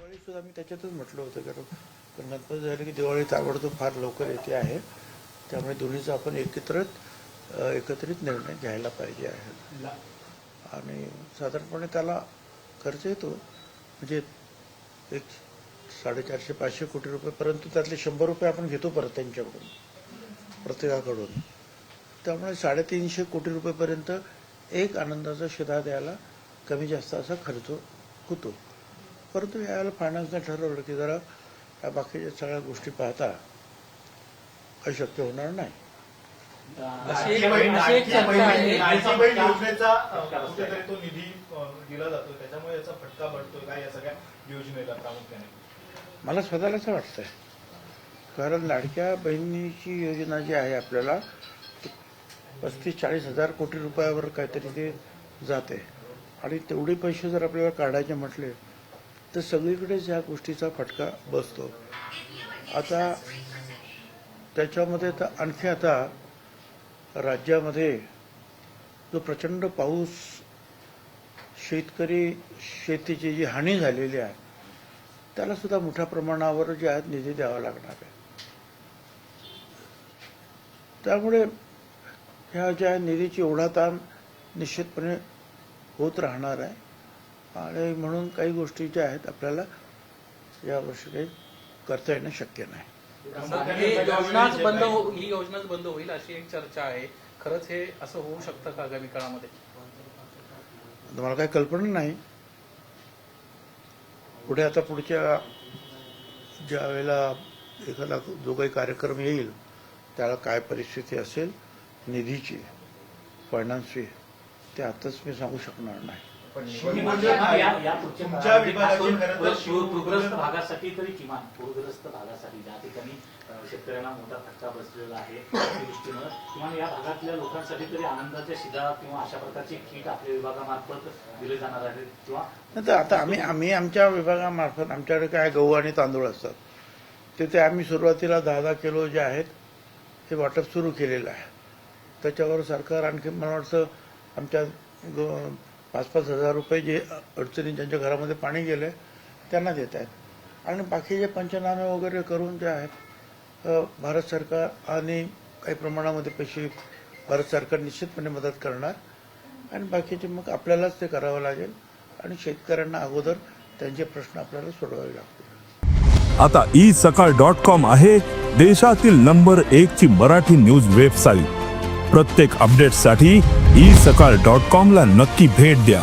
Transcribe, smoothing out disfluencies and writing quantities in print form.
दिवाळीसुद्धा मी त्याच्यातच म्हटलं होतं, कारण गणपती झाले की दिवाळी ताबडतोब फार लवकर येते आहे. त्यामुळे दोन्हीचा आपण एकत्रित निर्णय घ्यायला पाहिजे आहे. आणि साधारणपणे त्याला खर्च येतो, म्हणजे एक 450-500 कोटी रुपये, परंतु त्यातले 100 रुपये आपण घेतो परत त्यांच्याकडून, प्रत्येकाकडून. त्यामुळे 350 कोटी रुपयेपर्यंत एक आनंदाचा शिधा द्यायला कमी जास्त असा खर्च होतो. परंतु यावेळेला फायनान्सने ठरवलं की जरा या बाकीच्या सगळ्या गोष्टी पाहता अशक्य होणार नाही. योजनेचा कुठेतरी तो निधी दिला जातो, त्याच्यामुळे याचा फटका पडतोय काय या सगळ्या योजनेला प्रामुख्याने? मला स्वतःला असं वाटतंय, कारण लाडक्या बहिणीची योजना जी आहे आपल्याला 35-40 हजार कोटी रुपयावर काहीतरी ते जाते, आणि तेवढे पैसे जर आपल्याला काढायचे म्हटले तर सगळीकडेच या गोष्टीचा फटका बसतो. आता त्याच्यामध्ये तर आणखी आता राज्यामध्ये जो प्रचंड पाऊस, शेतीची जी हानी झालेली आहे त्याला सुद्धा मोठ्या प्रमाणावर जे आहेत निधी द्यावा लागणार आहे. त्यामुळे ह्या ज्या निधीची ओढाताण निश्चितपणे होत राहणार आहे, आणि म्हणून काही गोष्टी ज्या आहेत आपल्याला यावर्षी काही करता येणं शक्य नाही. ही योजनाच बंद होईल अशी एक चर्चा आहे. खरंच हे असं होऊ शकतं का आगामी काळामध्ये? मला काही कल्पना नाही. पुढे आता पुढच्या ज्या वेळेला एखादा जो काही कार्यक्रम येईल त्याला काय परिस्थिती असेल निधीची, फायनान्सची, ते आताच मी सांगू शकणार नाही. पूरग्रस्त भागासाठी तरी किमान पूरग्रस्त भागासाठी ज्या ठिकाणी शेतकऱ्यांना मोठा फटका बसलेला आहे त्या दृष्टीनं किमान या भागातल्या लोकांसाठी तरी आनंदाच्या शिधा किंवा अशा प्रकारची किट आपल्या विभागामार्फत दिले जाणार आहे किंवा आता आम्ही आमच्या विभागामार्फत, आमच्याकडे काय गहू आणि तांदूळ असतात, ते आम्ही सुरुवातीला 10-10 किलो जे आहेत हे वाटप सुरू केलेलं आहे. त्याच्यावर सरकार आणखी मला वाटतं आमच्या 5-5 हजार रुपये जे अडचणी ज्यांच्या घरामध्ये पाणी गेले त्यांना देत आहेत, आणि बाकीचे पंचनामे वगैरे करून जे आहेत भारत सरकार आणि काही प्रमाणामध्ये पैसे भारत सरकार निश्चितपणे मदत करणार, आणि बाकीचे मग आपल्यालाच ते करावं लागेल, आणि शेतकऱ्यांना अगोदर त्यांचे प्रश्न आपल्याला सोडवावे लागतील. आता isakal.com आहे देशातील नंबर 1 ची मराठी न्यूज वेबसाईट. प्रत्येक अपडेटसाठी isakal.com ला नक्की भेट द्या.